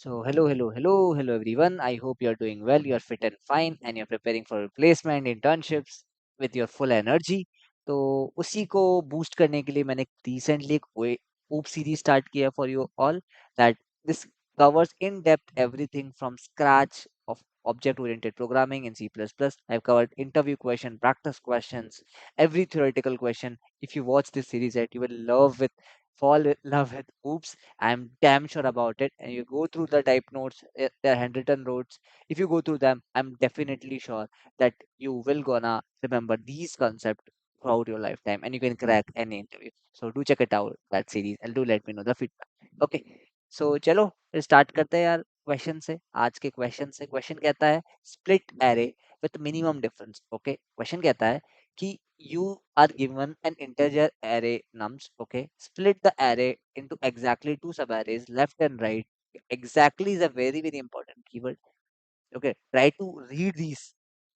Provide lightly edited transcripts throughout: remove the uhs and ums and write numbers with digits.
So, hello, everyone. I hope you're doing well, you're fit and fine, and you're preparing for replacement internships with your full energy. तो उसी को boost करने के लिए मैंने recently एक OOP सीरीज स्टार्ट किया for you all that this covers in depth everything from scratch of object oriented programming in C++. I've covered interview question, practice questions, every theoretical question. If you watch this series, right, you will fall in love with OOPs. I'm damn sure about it. And you go through the type notes, they're handwritten notes. If you go through them, I'm definitely sure that you will gonna remember these concepts throughout your lifetime, and you can crack any interview. So do check it out that series and do let me know the feedback. Okay. So चलो start करते हैं यार question से. आज के question कहता है split array with minimum difference. Okay, question कहता है कि you are given an integer array nums. Okay, split the array into exactly two subarrays, left and right. Exactly is a very important keyword. Okay, try to read these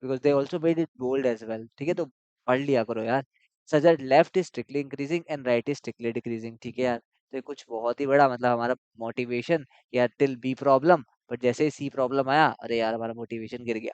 because they also made it bold as well. ठीक है, तो पढ़ लिया करो यार. such that left is strictly increasing and right is strictly decreasing. ठीक है यार, तो ये कुछ बहुत ही बड़ा मतलब हमारा मोटिवेशन यार टिल बी प्रॉब्लम. बट जैसे ही सी प्रॉब्लम आया, अरे यार हमारा मोटिवेशन गिर गया.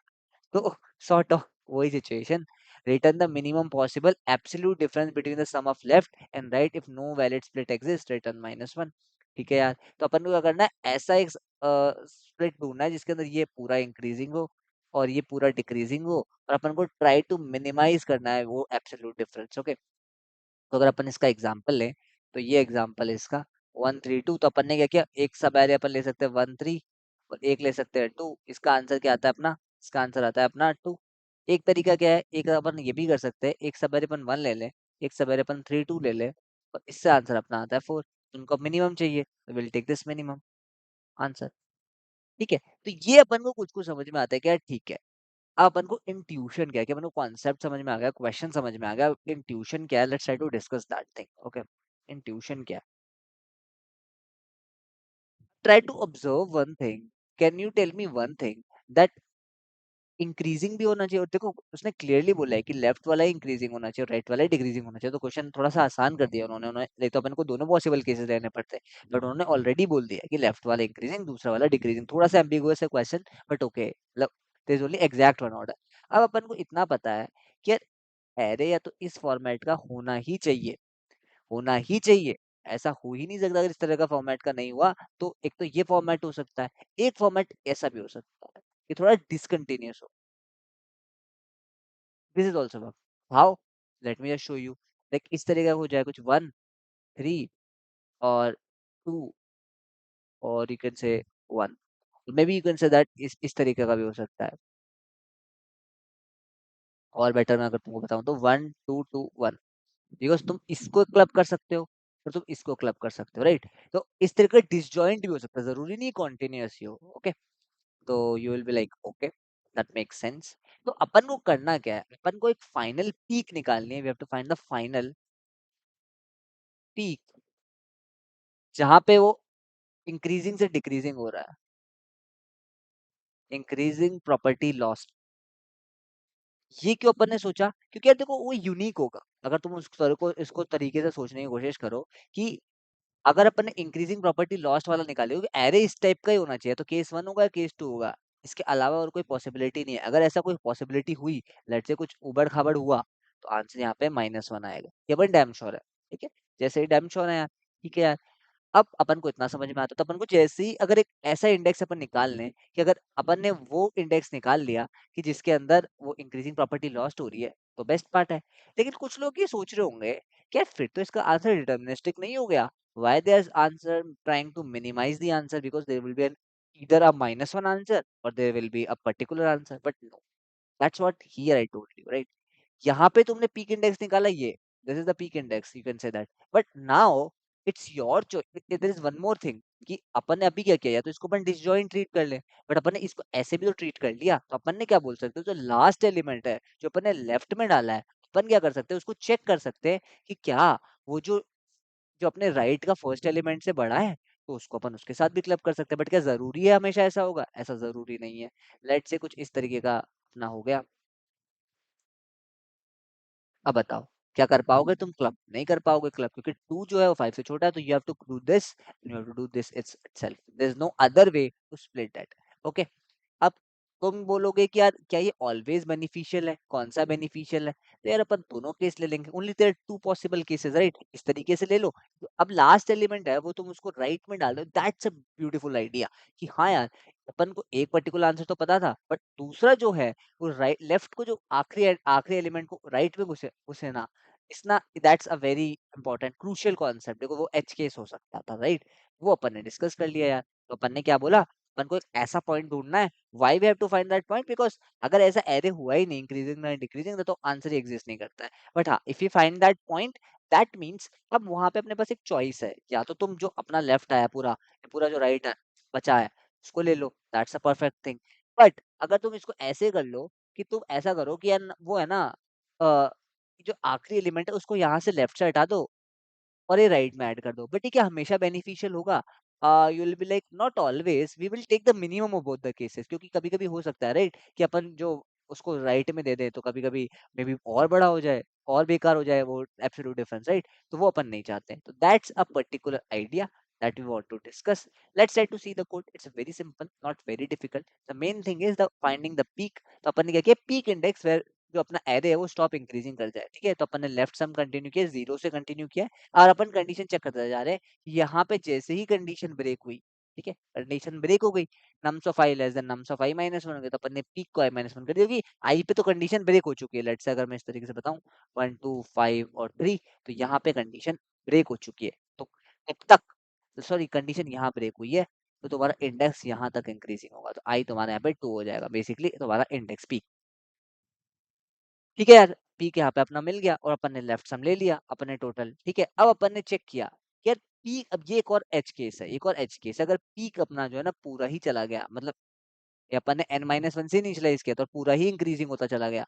तो सॉर्ट ऑफ वही situation. Return the minimum possible absolute difference between the sum of left and right if no valid split exist, return -1. ठीक है यार, तो अपन को क्या करना है, ऐसा एक स्प्लिट ढूंढना है जिसके अंदर ये पूरा इंक्रीजिंग हो और ये पूरा डिक्रीजिंग हो, और अपन को ट्राई टू मिनिमाइज करना है वो एब्सोल्यूट डिफरेंस. ओके, तो अगर अपन इसका एग्जांपल लें, तो ये एग्जांपल है इसका 132. तो अपन ने क्या किया, एक सब एरे अपन ले सकते हैं 13 और एक ले सकते हैं 2. इसका आंसर क्या आता है अपना, इसका आंसर आता है अपना 2. एक तरीका क्या है, एक अपन ये भी कर सकते हैं, एक सब एरे अपन 1 ले लें, एक सब एरे अपन 32 ले लें, और इससे आंसर अपना आता है 4. उनको मिनिमम चाहिए, तो will take this minimum answer. ठीक है, तो ये अपन को कुछ कुछ समझ में आता है क्या, ठीक है. अब अपन को इंट्यूशन क्या है, कि अपन को कॉन्सेप्ट समझ में आ गया, क्वेश्चन समझ में आ गया, इंट्यूशन क्या है, let's try to discuss that thing. Okay, intuition क्या है, try to observe one thing. Can you tell me one thing that increasing भी होना चाहिए, और देखो उसने क्लियरली बोला है कि लेफ्ट वाला ही इंक्रीजिंग होना चाहिए और राइट वाला ही डिक्रीजिंग होना चाहिए. तो क्वेश्चन थोड़ा सा आसान कर दिया उन्होंने. नहीं तो अपन को दोनों पॉसिबल केसेस लेने पड़ते, बट उन्होंने ऑलरेडी बोल दिया कि लेफ्ट वाला इंक्रीजिंग, दूसरा वाला डिक्रीजिंग. थोड़ा सा एम्बिगुअस है क्वेश्चन, बट ओके, मतलब there is only exact one order. अब अपन को इतना पता है कि यार एरे या तो इस फॉर्मेट का होना ही चाहिए, होना ही चाहिए. ऐसा हो ही नहीं सकता. अगर इस तरह का फॉर्मेट का नहीं हुआ, तो एक तो ये फॉर्मेट हो सकता है, एक फॉर्मेट ऐसा भी हो सकता है कि थोड़ा डिसकंटिन्यूअस हो. This is also work. How, let me just show you. Like इस तरह का हो जाए कुछ 1 3 और 2, और यू कैन से 1. May be you can say that इस तरीके का भी हो सकता है. और बेटर मैं अगर तुमको बताऊं तो 1 2 2 1, बिकॉज तुम इसको क्लब कर सकते हो और तुम इसको क्लब कर सकते हो, राइट. तो इस तरह का डिसजॉइंट भी हो सकता है, जरूरी नहीं कॉन्टिन्यूअस ही हो. ओके, तो you will be like okay, that makes sense. तो अपन को करना क्या है, अपन को एक फाइनल पीक निकालनी है. We have to find the final peak जहां पे वो इंक्रीजिंग से डिक्रीजिंग हो रहा है, इंक्रीजिंग प्रॉपर्टी लॉस. ये क्यों अपन ने सोचा, क्योंकि यार देखो वो यूनिक होगा. अगर तुम उस तरह को इसको तरीके से सोचने की कोशिश करो कि अगर अपन ने इंक्रीजिंग प्रॉपर्टी लॉस्ट वाला निकाले, क्योंकि एरे इस टाइप का ही होना चाहिए, तो केस 1 होगा, केस 2 होगा. इसके अलावा और कोई पॉसिबिलिटी नहीं है. अगर ऐसा कोई पॉसिबिलिटी हुई, लेट से कुछ उबड़ खाबड़ हुआ, तो आंसर यहाँ पे -1 आएगा. ये अपन डैम श्योर है. ठीक है, जैसे ही डैम श्योर है यार. ठीक है यार, अब अपन को इतना समझ में आता, तो अपन को जैसे ही अगर एक ऐसा इंडेक्स अपन निकाल लें कि अगर अपन ने वो इंडेक्स निकाल लिया कि जिसके अंदर वो इंक्रीजिंग प्रॉपर्टी लॉस्ट हो रही है, तो बेस्ट पार्ट है. लेकिन कुछ लोग ये सोच रहे होंगे कि यार फिर तो इसका आंसर डिटर्मिनिस्टिक नहीं हो गया. why they are answer trying to minimize the answer, because there will be either a -1 answer or there will be a particular answer. But no, that's what here I told you, right. यहाँ पे तुमने peak index निकाला, ये this is the peak index, you can say that. But now it's your choice. There is one more thing कि अपन ने अभी क्या किया, या तो इसको अपन डिसजॉइंट ट्रीट कर ले, बट अपन ने इसको ऐसे भी तो ट्रीट कर लिया. तो अपन ने क्या बोल सकते हैं, जो लास्ट एलिमेंट है जो अपन ने लेफ्ट में डाला है, अपन क्या कर सकते हैं, उसको चेक कर सकते हैं कि क्या वो जो जो अपने राइट का फर्स्ट एलिमेंट से बड़ा है, तो उसको अपन उसके साथ भी क्लब कर सकते हैं. बट क्या जरूरी है हमेशा ऐसा होगा, ऐसा जरूरी नहीं है. लेट से कुछ इस तरीके का अपना हो गया. अब बताओ. क्या कर पाओगे तुम? क्लब नहीं कर पाओगे क्लब, क्योंकि 2 जो है वो 5 से छोटा है, तो you have to do this and you have to do this itself, there is no other way to split that. Okay, अब तुम बोलोगे कि यार क्या ये ऑलवेज बेनिफिशियल है? कौन सा बेनिफिशियल है? तो यार अपन दोनों केस ले लेंगे, only there two possible cases, right? इस तरीके से ले लो। तो अब लास्ट एलिमेंट है वो तुम उसको राइट में डाल दो, दैट्स अ ब्यूटीफुल आइडिया कि हाँ यार, अपन को एक पर्टिकुलर आंसर तो पता था, बट दूसरा जो है वो राइट लेफ्ट को, जो आखिरी आखिरी एलिमेंट को राइट में घुसे घुसे ना, इसना that's a very important crucial concept. देखो वो एच केस हो सकता था, राइट? वो अपन ने डिस्कस कर लिया यार। तो अपन ने क्या बोला, अपन को एक ऐसा पॉइंट ढूंढना है। Why we have to find that point? Because अगर ऐसा एरे हुआ ही नहीं इंक्रीजिंग ना डिक्रीजिंग, तो आंसर ही एग्जिस्ट नहीं करता है। बट हाँ, if you find that point, that means अब वहां पे अपने पास एक चॉइस है, या तो तुम जो अपना लेफ्ट आया पूरा, पूरा जो राइट है बचा है, उसको ले लो, that's a perfect thing. But अगर तुम इसको ऐसे कर लो कि तुम ऐसा करो कि यार वो है ना, अ, जो आखिरी एलिमेंट है उसको यहाँ से लेफ्ट से हटा दो और ये राइट में ऐड कर दो, बट ये क्या हमेशा बेनिफिशियल होगा? You will be like not always, we will take the minimum of both the cases, क्योंकि कभी कभी हो सकता है, राइट, कि अपन जो उसको राइट में दे दे तो कभी कभी मे बी और बड़ा हो जाए, और बेकार हो जाए वो एब्सोल्यूट डिफरेंस, राइट? तो वो अपन नहीं चाहते। तो that's a particular idea that we want to discuss. Let's try to see the code. It's very simple, not very difficult. The main thing is the finding the peak. तो अपन ने क्या किया, peak index where जो अपना array है वो stop increasing कर जाए, ठीक है? तो अपन ने लेफ्ट सम कंटिन्यू किया, जीरो से कंटिन्यू किया, और अपन कंडीशन चेक करते जा रहे हैं। यहाँ पे जैसे ही कंडीशन ब्रेक हुई, ठीक है, कंडीशन ब्रेक हो गई, nums of I less than nums of I minus one हो गया, तो अपन ने पीक को आई माइनस वन कर दिया, क्योंकि आई पे तो कंडीशन ब्रेक हो चुकी है। लेट्स से अगर मैं इस तरीके से बताऊं, 1 2 5 और 3, तो यहाँ पे कंडीशन ब्रेक हो चुकी है। तो तब तक, सॉरी, कंडीशन यहाँ ब्रेक हुई है, तो तुम्हारा इंडेक्स यहाँ तक इंक्रीजिंग होगा, तो आई तुम्हारा यहाँ पे 2 हो जाएगा, बेसिकली तुम्हारा इंडेक्स पीक। ठीक है यार, पीक यहाँ पे अपना मिल गया, और अपन ने लेफ्ट सम ले लिया अपने टोटल, ठीक है? अब अपन ने चेक किया यार पीक, अब ये एक और एच केस है, एक और एच केस, अगर पीक अपना जो है ना पूरा ही चला गया, मतलब ये अपन ने n माइनस वन से इनिशियलाइज किया, तो पूरा ही इंक्रीजिंग होता चला गया,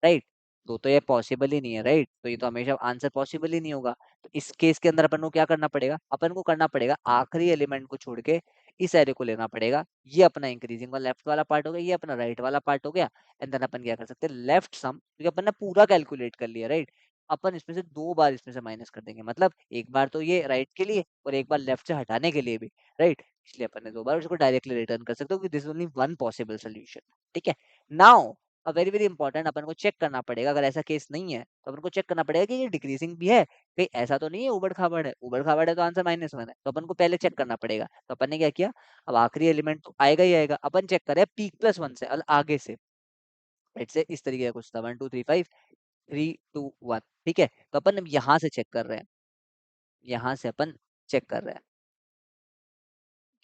राइट? तो ये पॉसिबल ही नहीं है, राइट? तो ये तो हमेशा आंसर पॉसिबल ही नहीं होगा। तो इस केस के अंदर अपन को क्या करना पड़ेगा, अपन को करना पड़ेगा आखिरी एलिमेंट को छोड़ के इस एरे को लेना पड़ेगा। ये अपना इंक्रीजिंग वाला लेफ्ट वाला पार्ट हो गया, ये अपना राइट वाला पार्ट हो गया। एंड देन अपन क्या कर सकते हैं, लेफ्ट सम, क्योंकि अपन ने पूरा कैलकुलेट कर लिया, राइट? अपन इसमें से 2 बार इसमें से माइनस कर देंगे, मतलब एक बार तो ये राइट के लिए और एक बार लेफ्ट से हटाने के लिए भी, राइट? इसलिए अपन ने 2 बार उसको डायरेक्टली रिटर्न कर सकते हो कि this only one possible solution. ठीक है, नाउ वेरी वेरी इंपॉर्टेंट, अपन को चेक करना पड़ेगा, अगर ऐसा केस नहीं है तो अपन को चेक करना पड़ेगा कि ये डिक्रीजिंग भी है, कहीं ऐसा तो नहीं है उबड़ खाबड़ है। उबड़ खाबड़ है तो आंसर माइनस वन है, तो अपन को पहले चेक करना पड़ेगा। तो अपन ने क्या किया, अब आखिरी एलिमेंट तो आएगा ही आएगा, अपन चेक करें पीक प्लस वन से आगे से, लेट्स से इस तरीके का कुछ था, 1 2 3 5 3 2 1, ठीक है? तो अपन अब यहाँ से चेक कर रहे हैं, यहाँ से अपन चेक कर रहे हैं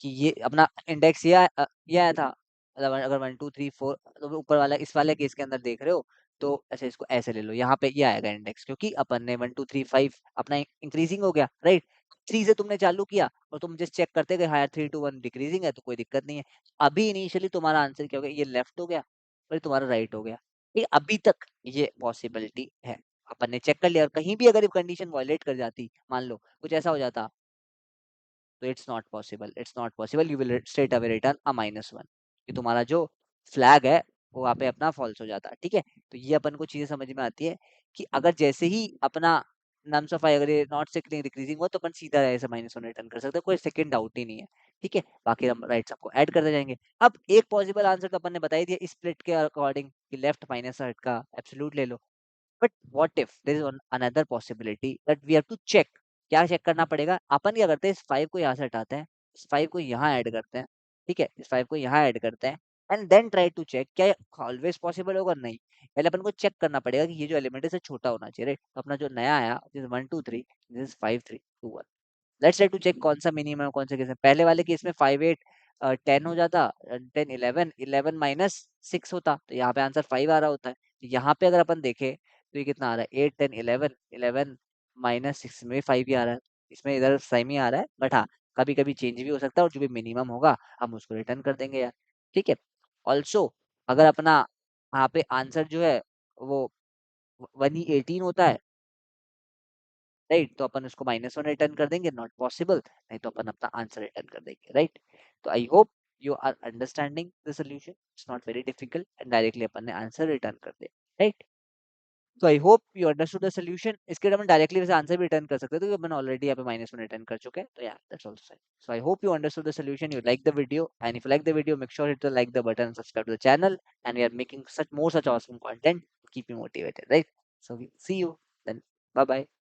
कि ये अपना इंडेक्स ये आया था, मतलब अगर 1 2 3 4, तो ऊपर वाला इस वाले केस के अंदर देख रहे हो, तो ऐसे इसको ऐसे ले लो, यहाँ पे ये आएगा इंडेक्स, क्योंकि अपन ने 1 2 3 5 अपना इंक्रीजिंग हो गया, राइट? 3 से तुमने चालू किया और तुम जस्ट चेक करते गए, हाँ यार 3 2 1 डिक्रीजिंग है, तो कोई दिक्कत नहीं है। अभी इनिशियली तुम्हारा आंसर क्या हो गया, ये लेफ्ट हो गया और ये तुम्हारा राइट हो गया। ये अभी तक ये पॉसिबिलिटी है, अपन ने चेक कर लिया, और कहीं भी अगर कंडीशन वायलेट कर जाती, मान लो कुछ ऐसा हो जाता, तो it's not possible, it's not possible, you will straight away return a minus one, कि तुम्हारा जो फ्लैग है वो वहाँ पे अपना फॉल्स हो जाता है, ठीक है? तो ये अपन को चीजें समझ में आती है कि अगर जैसे ही अपना नम्स ऑफ आई अगर ये नॉट सिकलिंग डिक्रीजिंग हो, तो अपन सीधा ऐसे माइनस वन रिटर्न कर सकते हैं, कोई सेकंड डाउट ही नहीं है, ठीक है? बाकी हम राइट सबको ऐड करते जाएंगे। अब एक पॉसिबल आंसर तो अपन ने बता ही दिया स्प्लिट के अकॉर्डिंग, कि लेफ्ट माइनस राइट का एब्सोल्यूट ले लो। But what if there is another possibility that we have to check? क्या चेक करना पड़ेगा, अपन क्या करते हैं, इस 5 को यहाँ से हटाते हैं, इस 5 को यहाँ ऐड करते हैं, ठीक है? इस 5 को यहाँ ऐड करते हैं, and then try to check क्या ये ऑलवेज पॉसिबल होगा? नहीं, पहले अपन को चेक करना पड़ेगा कि ये जो एलिमेंट है इससे छोटा होना चाहिए, राइट? तो अपना जो नया आया, this 1 2 3, this 5 3 2 1, let's try to check कौन सा मिनिमम है, कौन से केस में। पहले वाले केस में 5 8 10 हो जाता, 10 11 11 माइनस 6 होता, तो यहाँ पे आंसर 5 आ रहा होता है। तो यहाँ पे अगर अपन देखें तो ये कितना आ रहा है, 8 10 11 11 माइनस 6 में 5 ही आ रहा है, इसमें इधर सेम ही आ रहा है, बट हाँ कभी कभी चेंज भी हो सकता है, और जो भी मिनिमम होगा हम उसको रिटर्न कर देंगे यार, ठीक है? ऑल्सो अगर अपना यहाँ पे आंसर जो है वो 1 ही 18 होता है, राइट? तो अपन उसको माइनस वन रिटर्न कर देंगे, नॉट पॉसिबल, नहीं तो अपन अपना आंसर रिटर्न कर देंगे, राइट? तो I hope you are understanding the solution, it's not very difficult, and directly अपन ने आंसर रिटर्न कर दिया, राइट? तो I hope you understood the solution. इसके लिए अपन डायरेक्टली वैसे आंसर भी रिटर्न कर सकते हैं, तो अपन ऑलरेडी यहाँ पे माइनस में रिटर्न कर चुके हैं, तो या that's also fine. So I hope you understood the solution, you like the video, and if you like the video, make sure hit the like the button, subscribe to the channel, and we are making such more such awesome content to keep you motivated, right? So we see you then. Bye bye.